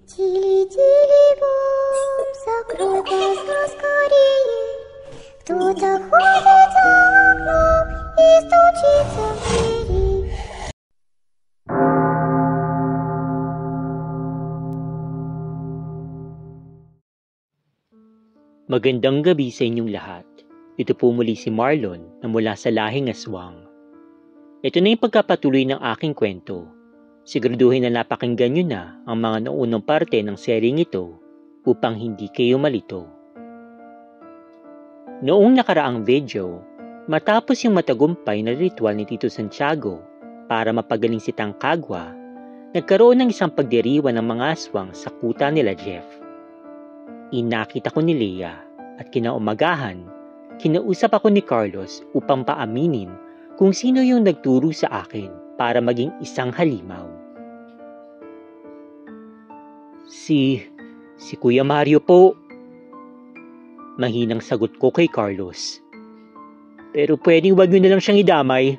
Тили-тили бом, закрой глаза скорее. Кто-то ходит за окном и стучится в двери. Magandang gabi sa inyong lahat. Ito po muli si Marlon na mula sa lahing aswang. Ito na yung pagkapatuloy ng aking kwento. Siguraduhin na napakinggan nyo na ang mga naunang parte ng seryeng ito upang hindi kayo malito. Noong nakaraang video, matapos yung matagumpay na ritual ni Tito Santiago para mapagaling si Tangkagwa, nagkaroon ng isang pagdiriwan ng mga aswang sa kuta nila Jeff. Inakita ko ni Leia at kinaumagahan, kinausap ako ni Carlos upang paaminin kung sino yung nagturo sa akin para maging isang halimaw. Si Kuya Mario po. Mahinang sagot ko kay Carlos. Pero pwedeng wag nyo na lang siyang idamay.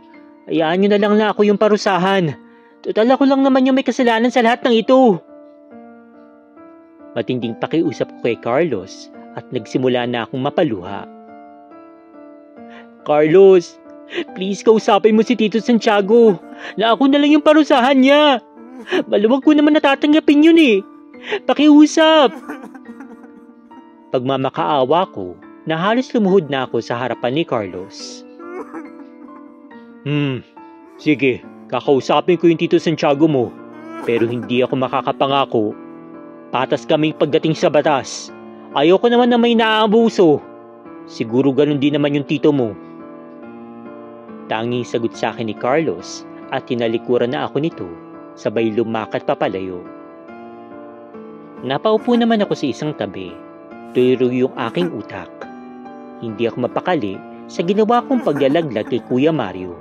Hayaan nyo na lang na ako yung parusahan. Total ako lang naman yung may kasalanan sa lahat ng ito. Matinding pakiusap ko kay Carlos at nagsimula na akong mapaluha. Carlos, please kausapin mo si Tito Santiago na ako na lang yung parusahan niya. Maluwag ko naman natatanggapin yun eh. Pakiusap. Pagmamakaawa ko na halos lumuhod na ako sa harapan ni Carlos. Sige, kakausapin ko yung Tito Santiago mo. Pero hindi ako makakapangako. Patas kaming pagdating sa batas. Ayoko naman na may naaabuso. Siguro ganun din naman yung tito mo. Tanging sagot sa akin ni Carlos at tinalikuran na ako nito, sabay lumakat papalayo. Napaupo naman ako sa isang tabi. Tuyro yung aking utak. Hindi ako mapakali sa ginawa kong paglalaglag kay Kuya Mario.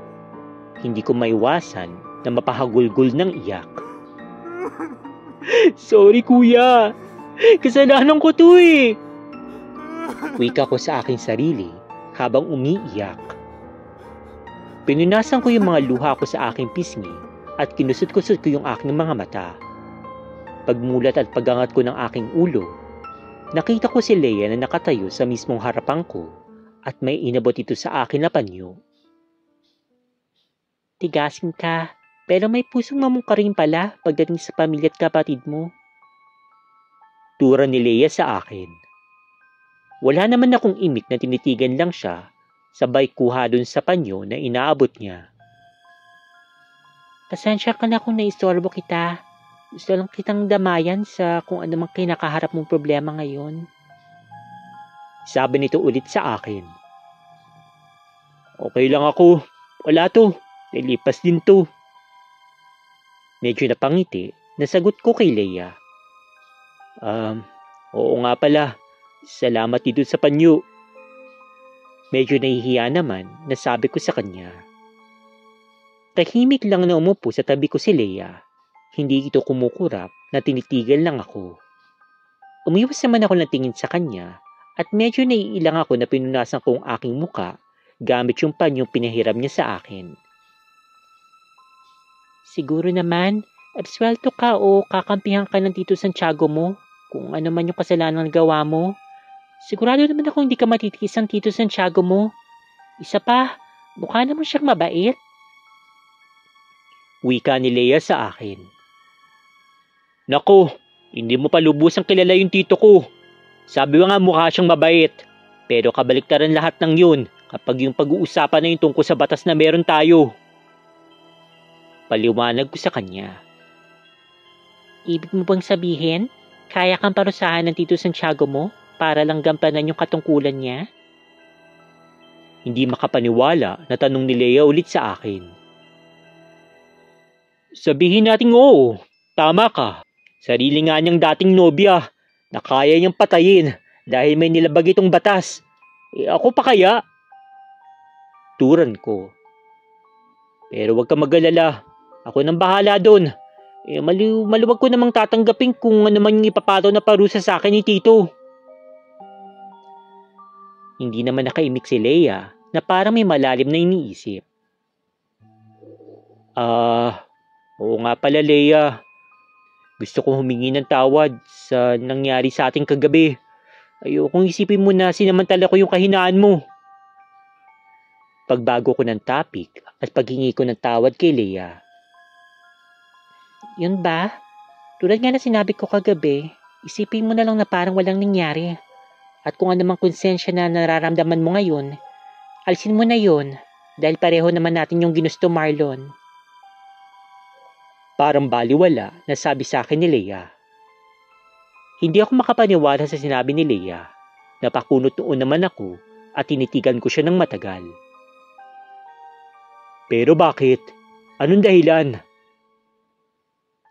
Hindi ko maiwasan na mapahagulgol ng iyak. Sorry kuya, kasalanan ko to eh. Wika ko sa aking sarili habang umiiyak. Pinunasan ko yung mga luha ko sa aking pisngi at kinusot-kusot ko yung aking mga mata. Pagmulat at pagangat ko ng aking ulo, nakita ko si Leia na nakatayo sa mismong harapan ko at may inabot ito sa akin na panyo. Tigasin ka. Pero may pusong mamungka rin pala pagdating sa pamilya at kapatid mo. Tura ni Leia sa akin. Wala naman akong imik na tinitigan lang siya, sabay kuha dun sa panyo na inaabot niya. Pasensya ka na kung naistorbo kita. Gusto lang kitang damayan sa kung ano mang kinakaharap mong problema ngayon. Sabi nito ulit sa akin. Okay lang ako. Wala to. Nilipas din to. Medyo napangiti, nasagot ko kay Leia. Oo nga pala. Salamat dito sa panyo. Medyo nahihiya naman, nasabi ko sa kanya. Tahimik lang na umupo sa tabi ko si Leia. Hindi ito kumukurap na tinitigan lang ako. Umiwas naman ako ng tingin sa kanya at medyo naiilang ako na pinunasan ko ang aking muka gamit yung panyong pinahiram niya sa akin. Siguro naman, absuelto ka o kakampihan ka ng Tito Santiago mo kung ano man yung kasalanan ng gawa mo. Sigurado naman ako hindi ka matitiis ang Tito Santiago mo. Isa pa, mukha naman siyang mabait. Wika ni Leia sa akin. Nako, hindi mo pa lubusang kilala yung tito ko. Sabi mo nga mukha siyang mabait. Pero kabaliktaran lahat ng yun kapag yung pag-uusapan na yung tungkol sa batas na meron tayo. Paliwanag ko sa kanya. Ibig mo bang sabihin, kaya kang parusahan ng Tito Santiago mo para lang gampanan yung katungkulan niya? Hindi makapaniwala na tanong ni Leia ulit sa akin. Sabihin natin oo, tama ka. Sarili nga niyang dating nobya na kaya niyang patayin dahil may nilabag itong batas. Ako pa kaya? Turan ko. Pero wag ka mag-alala. Ako nang bahala doon. Maluwag ko namang tatanggapin kung ano man yung ipapataw na parusa sa akin ni Tito. Hindi naman nakaimik si Leia na parang may malalim na iniisip. Oo nga pala, Leia. Gusto kong humingi ng tawad sa nangyari sa ating kagabi. Ayokong isipin mo na sinamantala ko yung kahinaan mo. Pagbago ko ng topic at paghingi ko ng tawad kay Leia. Yun ba? Tulad nga na sinabi ko kagabi, isipin mo na lang na parang walang nangyari. At kung anumang konsensya na nararamdaman mo ngayon, alisin mo na yun dahil pareho naman natin yung ginusto, Marlon. Parang baliwala na sabi sa akin ni Leia. Hindi ako makapaniwala sa sinabi ni Leia. Napakunot noon naman ako at tinitigan ko siya ng matagal. Pero bakit? Anong dahilan?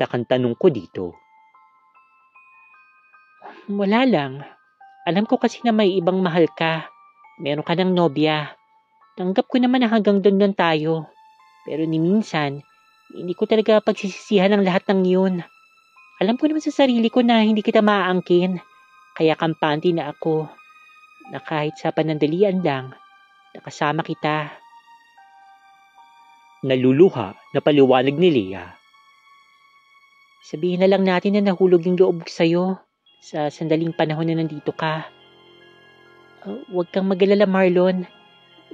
Takang tanong ko dito. Wala lang. Alam ko kasi na may ibang mahal ka. Meron ka ng nobya. Tanggap ko naman na hanggang doon tayo. Pero ni minsan, hindi ko talaga pagsisisihan ang lahat ng yun. Alam ko naman sa sarili ko na hindi kita maaangkin. Kaya kampante na ako. Na kahit sa panandalian lang, nakasama kita. Naluluha na paliwanag ni Leia. Sabihin na lang natin na nahulog yung loob sa'yo sa sandaling panahon na nandito ka. Huwag kang mag-alala, Marlon.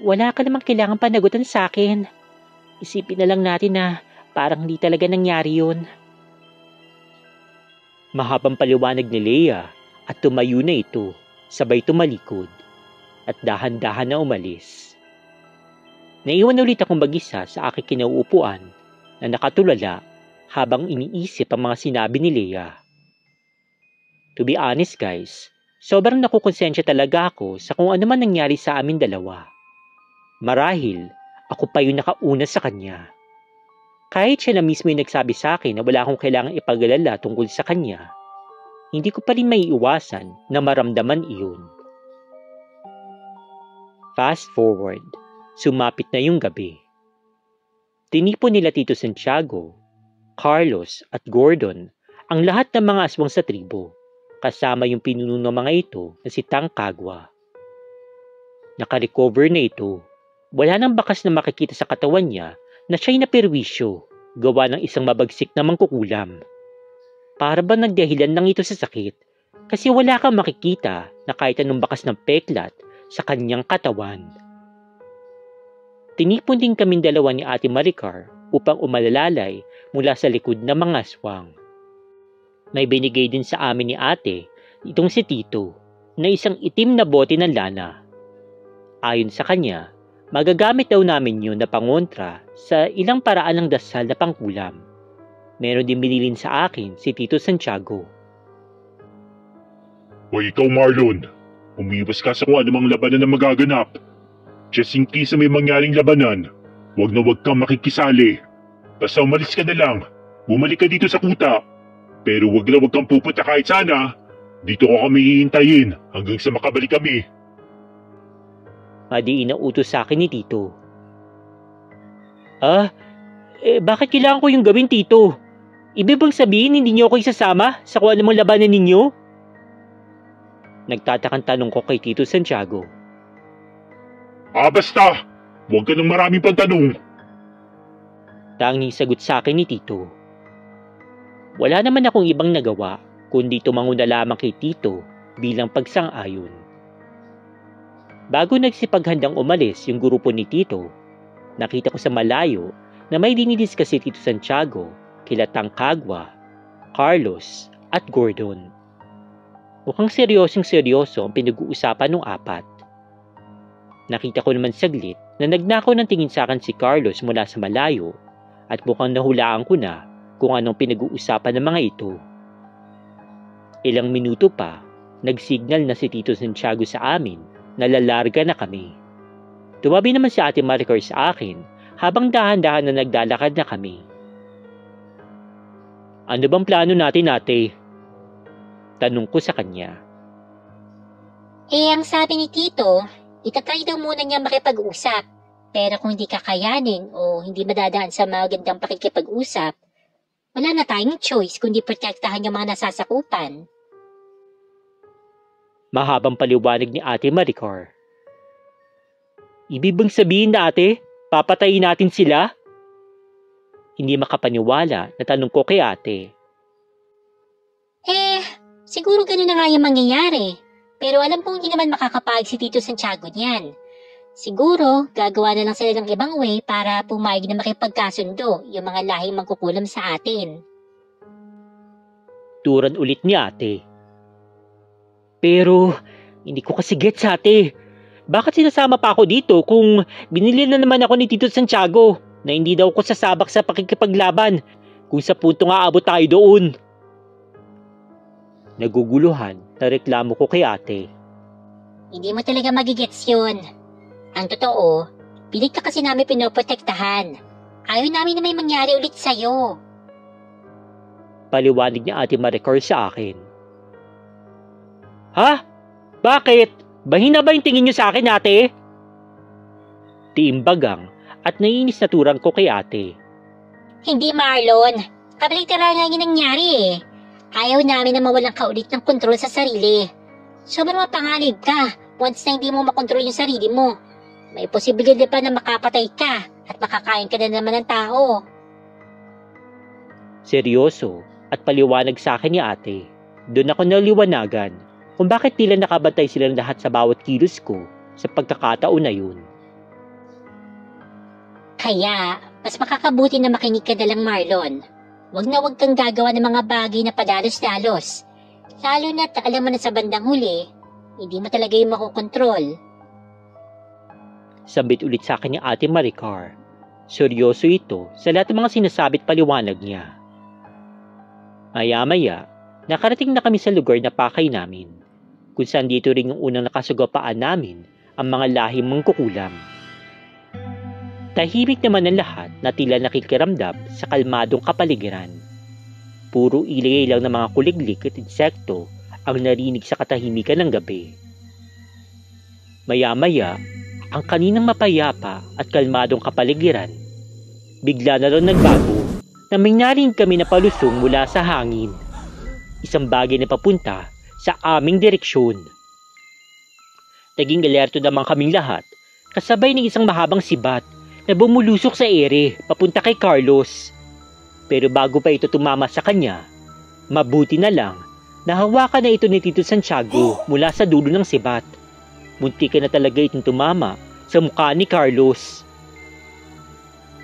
Wala ka namang kailangan panagutan sa akin. Isipin na lang natin na parang hindi talaga nangyari yun. Mahabang paliwanag ni Leia at tumayo na ito, sabay tumalikod at dahan-dahan na umalis. Naiwan ulit akong mag-isa sa aking kinauupuan na nakatulala habang iniisip ang mga sinabi ni Leia. To be honest guys, sobrang nakukonsensya talaga ako sa kung ano man nangyari sa amin dalawa. Marahil, ako pa yung nakauna sa kanya. Kahit siya na mismo yung nagsabi sa akin na wala akong kailangang ipag-alala tungkol sa kanya, hindi ko pa rin maiiwasan na maramdaman iyon. Fast forward. Sumapit na yung gabi. Tinipon nila Tito Santiago, Carlos at Gordon ang lahat ng mga aswang sa tribo, kasama yung pinuno ng mga ito na si Tang Kagwa. Nakarecover na ito. Wala nang bakas na makikita sa katawan niya na siya'y naperwisyo, gawa ng isang mabagsik na mangkukulam. Para ba nagdahilan lang ito sa sakit? Kasi wala kang makikita na kahit anong bakas ng peklat sa kanyang katawan. Tinipon din kaming dalawa ni Ate Maricar upang umalalay mula sa likod ng mga aswang. May binigay din sa amin ni Ate itong si Tito na isang itim na bote ng lana. Ayon sa kanya, magagamit daw namin yun na pangontra sa ilang paraan ng dasal na pangkulam. Meron din binilin sa akin si Tito Santiago. Hoy ikaw Marlon, umiwas ka sa kung anumang labanan na magaganap. Just in case may mangyaring labanan, wag na wag kang makikisali. Basta umalis ka na lang, bumalik ka dito sa kuta. Pero wag na wag kang pupunta kahit sana. Dito ko kami hihintayin hanggang sa makabalik kami. Madiin na utos sa akin ni Tito. Bakit kailangan ko yung gawin, Tito? Ibig bang sabihin hindi niyo ako isasama sa kung anumang labanan ninyo? Nagtatakang tanong ko kay Tito Santiago. Basta! Huwag ka ng maraming pantanong. Tanging sagot sa akin ni Tito. Wala naman akong ibang nagawa kundi tumanguna lamang kay Tito bilang pagsang-ayon. Bago nagsipaghandang umalis yung grupo ni Tito, nakita ko sa malayo na may dinidiscuss si Tito Santiago kila Tang Kagwa, Carlos at Gordon. Mukhang seryosong-seryoso ang pinag-uusapan ng apat. Nakita ko naman saglit na nagnakaw ng tingin sa akin si Carlos mula sa malayo at mukhang nahulaan ko na kung anong pinag-uusapan ng mga ito. Ilang minuto pa, nagsignal na si Tito Santiago sa amin na lalarga na kami. Tumabi naman si Ate Maricar sa akin habang dahan-dahan na naglalakad na kami. Ano bang plano natin, Ate? Tanong ko sa kanya. Ang sabi ni Tito, itatry daw muna niya makipag-usap. Pero kung hindi kakayanin o hindi madadaan sa magandang pakikipag-usap, wala na tayong choice kundi protektahan yung mga nasasakupan. Mahabang paliwanag ni Ate Maricar. Ibig bang sabihin na, Ate, papatayin natin sila? Hindi makapaniwala na tanong ko kay Ate. Siguro ganun na nga yung mangyayari. Pero alam kong hindi naman makakapayag si Tito Santiago niyan. Siguro, gagawa na lang sila ng ibang way para pumayag na makipagkasundo yung mga lahing mangkukulam sa atin. Turan ulit ni ate. Pero, hindi ko kasi gets ate. Bakit sinasama pa ako dito kung binili na naman ako ni Tito Santiago na hindi daw ko sasabak sa pakikipaglaban kung sa punto nga abot tayo doon? Naguguluhan na reklamo ko kay ate. Hindi mo talaga magigets yun. Ang totoo, pilit ka kasi namin pinoprotektahan. Ayaw namin na may mangyari ulit sa'yo. Paliwanag ni Ate Maricar sa akin. Ha? Bakit? Bahina ba yung tingin niyo sa akin, ate? Tiimbagang at naiinis na turang ko kay ate. Hindi, Marlon. Kabaligtaran nga yung nangyari eh. Ayaw namin na mawalan ka ulit ng kontrol sa sarili. Sobrang mapanganib ka once na hindi mo makontrol yung sarili mo. May posibilidad pa na makapatay ka at makakain ka na naman ng tao. Seryoso at paliwanag sa akin ni ate. Doon ako naliwanagan kung bakit tila nakabantay silang lahat sa bawat kilos ko sa pagkakataon na yun. Kaya, mas makakabuti na makinig ka na lang, Marlon. Wag na wag kang gagawa ng mga bagay na padalos-dalos. Lalo na't alam mo na sa bandang huli, hindi mo talaga yung makokontrol. Sambit ulit sa akin ni Ate Maricar. Seryoso ito sa lahat ng mga sinasabit paliwanag niya. Maya-maya, nakarating na kami sa lugar na pakay namin, kung saan dito rin yung unang nakasagapaan namin ang mga lahing mangkukulam. Tahimik naman ang lahat na tila nakikiramdam sa kalmadong kapaligiran. Puro ilay lang ng mga kuliglig at insekto ang narinig sa katahimikan ng gabi. Maya-maya, ang kaninang mapayapa at kalmadong kapaligiran, bigla na rin nagbago na may narinig kami na palusong mula sa hangin. Isang bagay na papunta sa aming direksyon. Naging alerto naman kaming lahat kasabay ng isang mahabang sibat na bumulusok sa ere papunta kay Carlos. Pero bago pa ito tumama sa kanya, mabuti na lang nahawakan na ito ni Tito Santiago mula sa dulo ng sibat. Muntikan na talaga itong tumama sa mukha ni Carlos.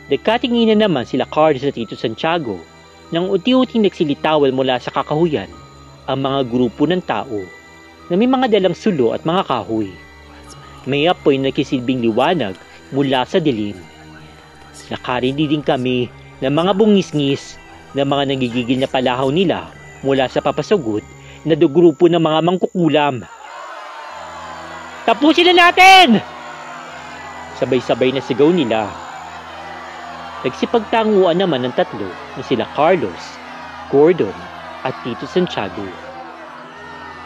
Nagkatinginan naman sila Carlos at Tito Santiago nang unti-unting nagsilitawan mula sa kakahuyan ang mga grupo ng tao na may mga dalang sulo at mga kahoy. May apoy na nagsisilbing liwanag mula sa dilim. Nakarinig din kami ng mga bungis-ngis na mga nagigigil na palahaw nila mula sa papasugot na grupo ng mga mangkukulam. Tapusin na natin! Sabay-sabay na sigaw nila. Nagsipagtanguan naman ng tatlo na sila Carlos, Gordon at Tito Santiago.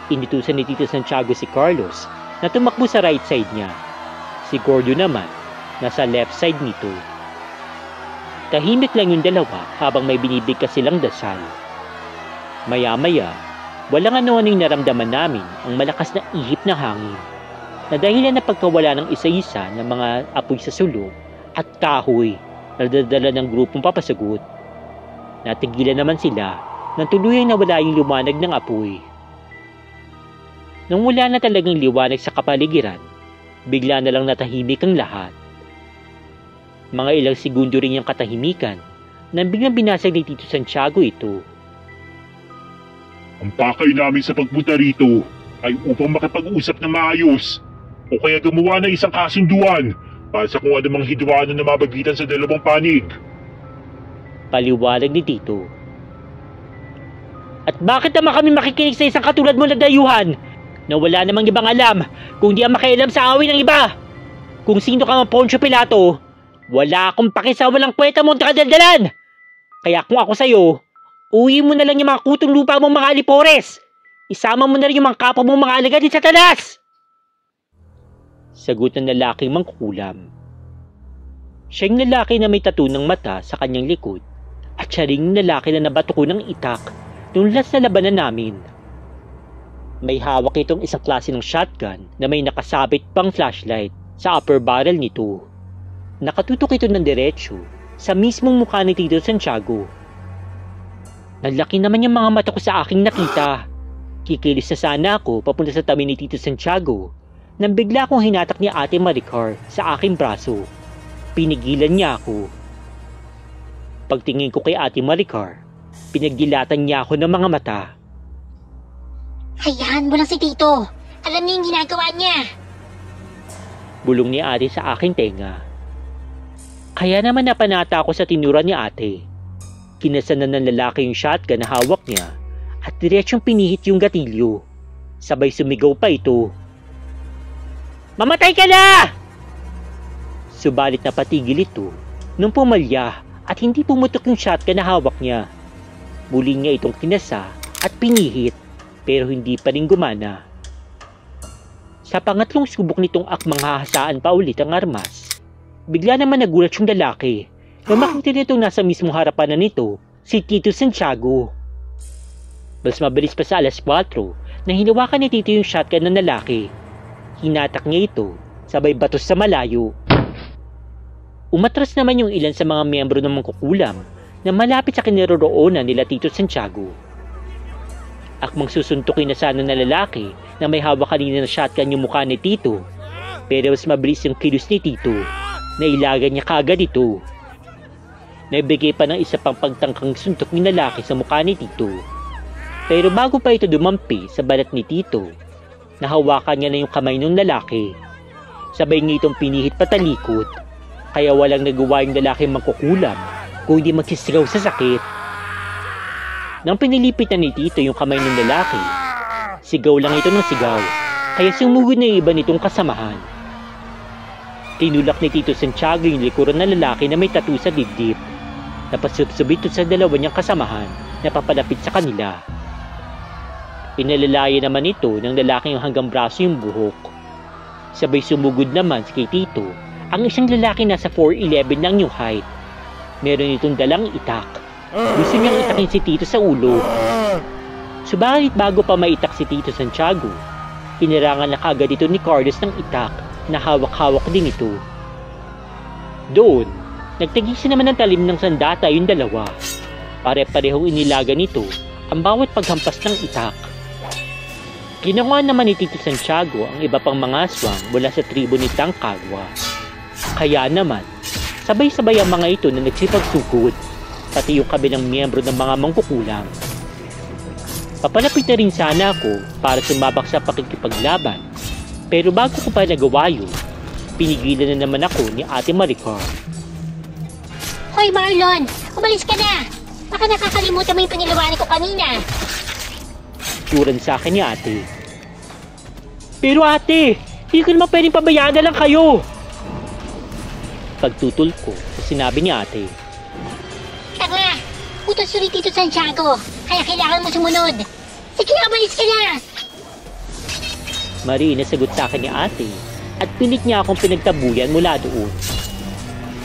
Inutusan ni Tito Santiago si Carlos na tumakbo sa right side niya. Si Gordon naman nasa left side nito. Tahimik lang yung dalawa habang may binibigkas silang dasal. Maya-maya, walang ano-anong naramdaman namin ang malakas na ihip ng hangin na dahilan na pagkawala ng isa-isa ng mga apoy sa sulok at kahoy na dadala ng grupong papasagot. Natigilan naman sila nang tuluyang nawala yung liwanag ng apoy. Nang wala na talagang liwanag sa kapaligiran, bigla na lang natahimik ang lahat. Mga ilang segundo rin yung katahimikan nang biglang binasag ni Tito Santiago ito. Ang pakay namin sa pagpunta rito ay upang makipag-usap na maayos o kaya gumawa ng isang kasunduan para sa kung anumang hidwaan na mabagitan sa dalawang panig. Paliwanag ni Tito. At bakit naman kami makikinig sa isang katulad mo na dayuhan na wala namang ibang alam kung di ang makialam sa awin ng iba? Kung sino ka mang Poncio Pilato, wala akong pakisa walang kwenta mong kadaldalan. Kaya kung ako sa'yo, uwi mo na lang yung mga kutong lupa mong mga alipores. Isama mo na rin yung mga kapwa mong mga alagad ni Satanas. Sagot ng lalaking mangkukulam. Siya yung lalaki na may tattoo ng mata sa kanyang likod at siya rin yung lalaki na nabato ko ng itak nung last na labanan namin. May hawak itong isang klase ng shotgun na may nakasabit pang flashlight sa upper barrel nito. Nakatutok ito ng diretsyo sa mismong mukha ni Tito Santiago. Nalaki naman yung mga mata ko sa aking nakita. Kikilis na sana ako papunta sa tabi ni Tito Santiago nang bigla kong hinatak ni Ate Maricar sa aking braso. Pinigilan niya ako. Pagtingin ko kay Ate Maricar, pinagdilatan niya ako ng mga mata. Hayaan mo lang si Tito. Alam niya yung ginagawa niya. Bulong ni Ate sa aking tenga. Kaya naman napanata ako sa tinura ni Ate. Kinasanan ng lalaki yung shotgun na hawak niya at diretsyong pinihit yung gatilyo. Sabay sumigaw pa ito. "Mamatay ka na!" Subalit napatigil ito nung pumalya at hindi pumutok yung shotgun na hawak niya. Muli niya itong kinasa at pinihit pero hindi pa rin gumana. Sa pangatlong subok nitong akmang hahasaan pa ulit ang armas, bigla naman nagulat yung lalaki nang makita nitong nasa mismong harapan na nito si Tito Santiago. Mas mabilis pa sa 4:00 na hinawakan ni Tito yung shotgun ng lalaki. Hinatak niya ito, sabay batos sa malayo. Umatras naman yung ilan sa mga miyembro ng mangkukulam na malapit sa kinaroroonan nila Tito Santiago. Akmang susuntukin na sana ng lalaki na may hawak kanina na shotgun yung mukha ni Tito, pero mas mabilis yung kilos ni Tito na ilagan niya kagad ito. Nagbigay pa ng isa pang pagtangkang suntok ng lalaki sa mukha ni Tito. Pero bago pa ito dumampi sa balat ni Tito, nahawakan niya na yung kamay ng lalaki. Sabay niya itong pinihit patalikod, kaya walang nagawa yung lalaking mangkukulam kung hindi magsisigaw sa sakit. Nang pinilipit na ni Tito yung kamay ng lalaki, sigaw lang ito ng sigaw, kaya sumugod na yung iba nitong kasamahan. Tinulak ni Tito Santiago yung likuran ng lalaki na may tattoo sa dibdib. Napasubsubit ito sa dalawa niyang kasamahan na papalapit sa kanila. Inalalaya naman ito ng lalaking hanggang braso yung buhok. Sabay sumugod naman si kay Tito ang isang lalaki nasa 4'11" lang yung height. Meron itong dalang itak. Gusto niyang itakin si Tito sa ulo. Subalit bago pa maitak si Tito Santiago, pinarangan na kagad ito ni Carlos ng itak na hawak-hawak din ito. Doon, nagtagisan naman ng talim ng sandata yung dalawa. Pare-parehong inilaga nito ang bawat paghampas ng itak. Ginawa naman ni Tito Santiago ang iba pang mga aswang mula sa tribo ni Tangkagwa. Kaya naman, sabay-sabay ang mga ito na nagsipagsugod, pati yung kabilang miyembro ng mga mangkukulam. Papalapit na rin sana ako para sumabak sa pakikipaglaban, pero bago ko pa nagawa yun, pinigilan na naman ako ni Ate Maricar. Hoy Marlon, umalis ka na! Baka nakakalimutan mo yung pinilawanan ko kanina. Turan sa akin ni Ate. Pero Ate, hindi ko naman pwedeng pabayaan na lang kayo. Pagtutol ko sa sinabi ni Ate. Tanga! Utos ulit Tito Santiago, kaya kailangan mo sumunod. Sige, umalis ka na! Mariin na sagot sa akin ni Ate at pilit niya akong pinagtabuyan mula doon.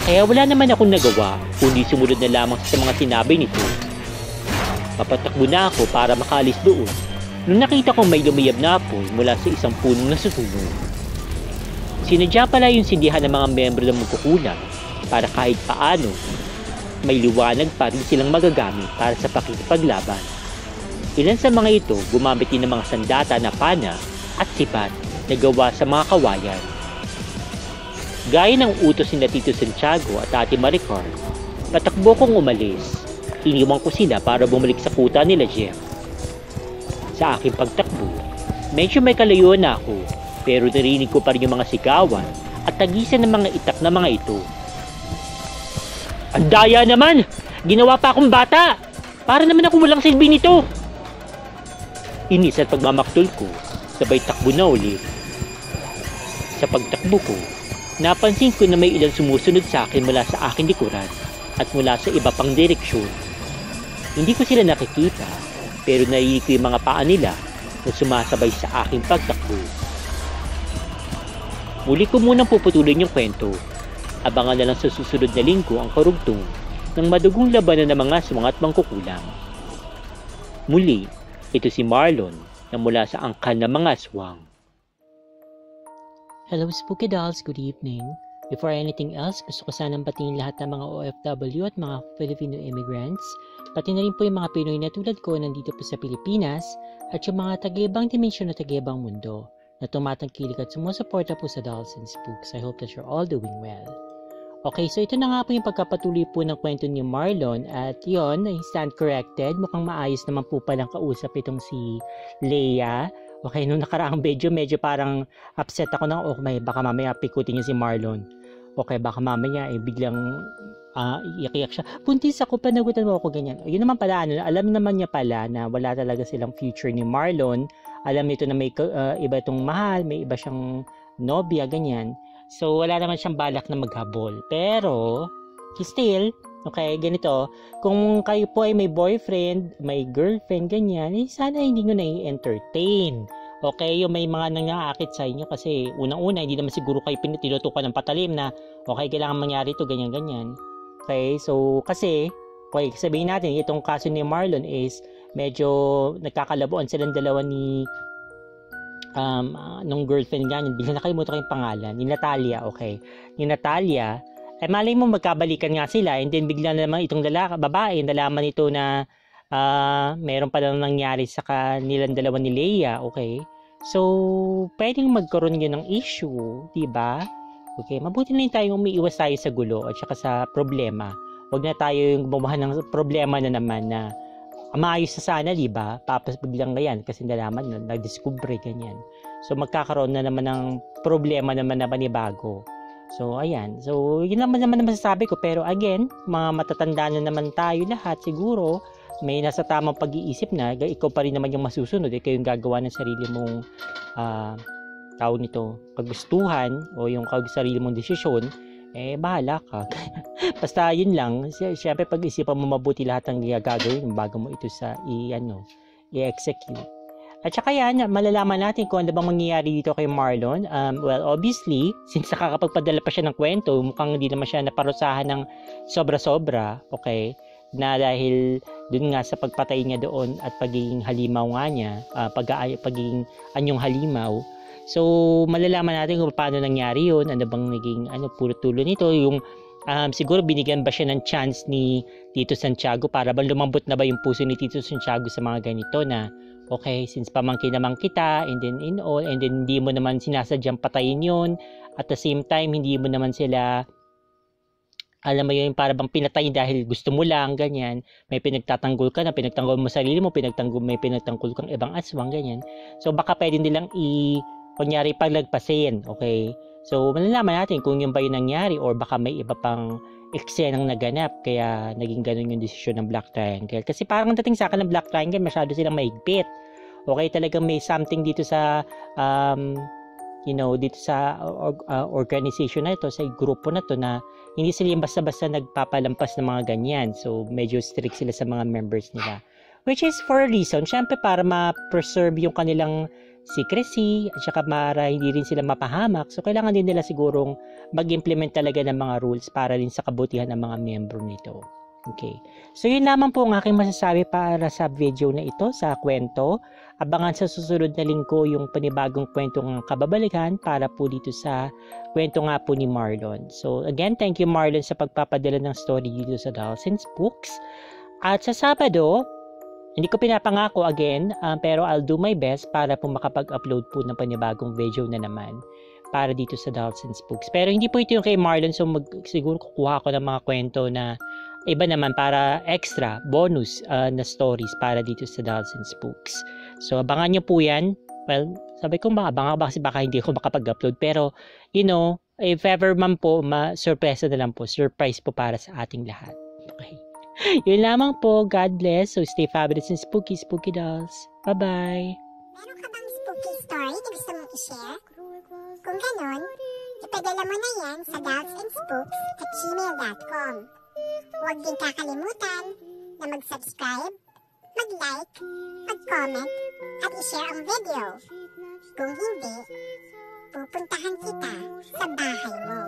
Kaya wala naman akong nagawa kundi sumunod na lamang sa mga sinabi nito. Papatakbo na ako para makalis doon nung nakita kong may lumiyab na apoy mula sa isang punong nasusunog. Sinadya pala yung sindihan ng mga miyembro ng magkukulam para kahit paano may liwanag pa rin silang magagamit para sa pakikipaglaban. Ilan sa mga ito gumamit din ng mga sandata na pana at sipat na gawa sa mga kawayan. Gaya ng utos ni Tito Santiago at Ate Maricar, patakbo kong umalis. Iniwan ko sila para bumalik sa kuta nila Jeff. Sa aking pagtakbo, medyo may kalayuan na ako, pero narinig ko pa rin yung mga sigawan at tagisan ng mga itak na mga ito. Ang daya naman! Ginawa pa akong bata! Para naman ako walang silbi nito! Inis at pagmamaktol ko, sabay takbo na ulit. Sa pagtakbo ko, napansin ko na may ilang sumusunod sa akin mula sa aking likuran at mula sa iba pang direksyon. Hindi ko sila nakikita, pero narinig ko yung mga paa nila na sumasabay sa aking pagtakbo. Muli ko munang puputulin yung kwento. Abangan na lang sa susunod na linggo ang karugtong ng madugong labanan ng mga aswang at mangkukulam. Muli, ito si Marlon na mula sa angkan ng mga aswang. Hello Spooky Dolls, good evening. Before anything else, gusto ko sanang batiin lahat ng mga OFW at mga Filipino immigrants, pati na rin po yung mga Pinoy na tulad ko nandito po sa Pilipinas at yung mga taga-ibang dimensyon at taga-ibang mundo na tumatangkilik at sumusuporta po sa Dolls and Spooks. I hope that you're all doing well. Okay, so ito na nga po yung pagkapatuloy po ng kwento ni Marlon at yon, I stand corrected. Mukhang maayos naman po palang kausap itong si Leia. Okay, nung nakaraang video, medyo parang upset ako na, baka mamaya pikutin niya si Marlon. Okay, baka mamaya biglang iyak-iyak siya. Buntis ako, panagutan mo ako, ganyan. Yun naman pala, alam naman niya pala na wala talaga silang future ni Marlon. Alam nito na may iba itong mahal, may iba siyang nobya, ganyan. So, wala naman siyang balak na maghabol. Pero, still, okay, ganito, kung kayo po ay may boyfriend, may girlfriend, ganyan, sana hindi nyo na-entertain. Okay, yung may mga nangaakit sa inyo kasi unang-una, hindi naman siguro kayo tinutukan ng patalim na okay, kailangan mangyari ito, ganyan-ganyan. Okay, so kasi, okay, sabihin natin, itong kaso ni Marlon is medyo nagkakalabuan silang dalawa ni nung girlfriend niya, bigla nakalimutan ko yung pangalan, ni Natalia, okay. Ni Natalia, malay mo magkabalikan nga sila and then bigla na naman itong babae, nalaman ito na meron pa lang nangyari sa kanilang dalawa ni Leia, okay? So, pwedeng magkaroon yun ng issue, diba? Okay, mabuti na tayo umiiwas tayo sa gulo at saka sa problema. Huwag na tayo yung gumawa ng problema na naman na maayos na sana, diba? Tapos biglang ganyan kasi nalaman nun, nag-discover ganyan. So, magkakaroon na naman ng problema naman na panibago. So, ayan. So, yun naman masasabi ko. Pero again, mga matatanda na naman tayo lahat siguro, may nasa tamang pag-iisip na, ikaw pa rin naman yung masusunod, ikaw yung gagawa ng sarili mong tawag nito, kagustuhan o yung sarili mong desisyon, bahala ka. Basta yun lang, syempre pag-isipan mo mabuti lahat ng gagawin bago mo ito i-execute. At saka yan, malalaman natin kung ano bang mangyayari dito kay Marlon. Well, obviously, since nakakapagpadala pa siya ng kwento, mukhang hindi naman siya naparusahan ng sobra-sobra, okay? Na dahil dun nga sa pagpatay niya doon at pagiging halimaw nga niya, pagiging anyong halimaw. So, malalaman natin kung paano nangyari yun, ano bang naging puro tulo nito, yung siguro binigyan ba siya ng chance ni Tito Santiago para ba lumambot na ba yung puso ni Tito Santiago sa mga ganito na, okay, since pamangkin naman kita, and then hindi mo naman sinasadyang patayin yun, at the same time, hindi mo naman sila alam mo yun, para bang pinatay dahil gusto mo lang, ganyan. May pinagtatanggol ka na, pinagtanggol mo sarili mo, may pinagtanggol kang ibang aswang, ganyan. So, baka pwede nilang kunyari, paglagpasin, okay? So, malalaman natin kung yung ba yung nangyari or baka may iba pang eksenang naganap, kaya naging ganun yung desisyon ng Black Triangle. Kasi parang dating sa akin ng Black Triangle, masyado silang mahigpit. Okay, talagang may something dito sa dito sa organization na ito, sa grupo na to na hindi sila yung basta-basta nagpapalampas ng mga ganyan. So, medyo strict sila sa mga members nila. Which is for a reason, syempre para ma-preserve yung kanilang secrecy at saka para hindi rin sila mapahamak. So, kailangan din nila sigurong mag-implement talaga ng mga rules para rin sa kabutihan ng mga membro nito. Okay. So, yun lamang po ang aking masasabi para sa video na ito, sa kwento. Abangan sa susunod na linggo yung panibagong kwento ng kababalikan para po dito sa kwento nga po ni Marlon. So, again, thank you Marlon sa pagpapadala ng story dito sa Dolls and Spooks. At sa Sabado, hindi ko pinapangako again, pero I'll do my best para po makapag-upload po ng panibagong video na naman para dito sa Dolls and Spooks. Pero hindi po ito yung kay Marlon, so siguro kukuha ko ng mga kwento na iba naman para extra, bonus na stories para dito sa Dolls and Spooks. So, abangan nyo po yan. Well, sabi ko abangan kasi baka hindi ako makapag-upload. Pero, if ever man po, surprise na lang po. Surprise po para sa ating lahat. Okay. Yun lamang po. God bless. So, stay fabulous and spooky, spooky dolls. Bye-bye. Meron ka bang spooky story na gusto mong i-share? Kung ganon, ipadala mo na yan sa dolls@gmail.com. Huwag din kakalimutan na mag-subscribe, mag-like, mag-comment, at i-share ang video. Kung hindi, pupuntahan kita sa bahay mo.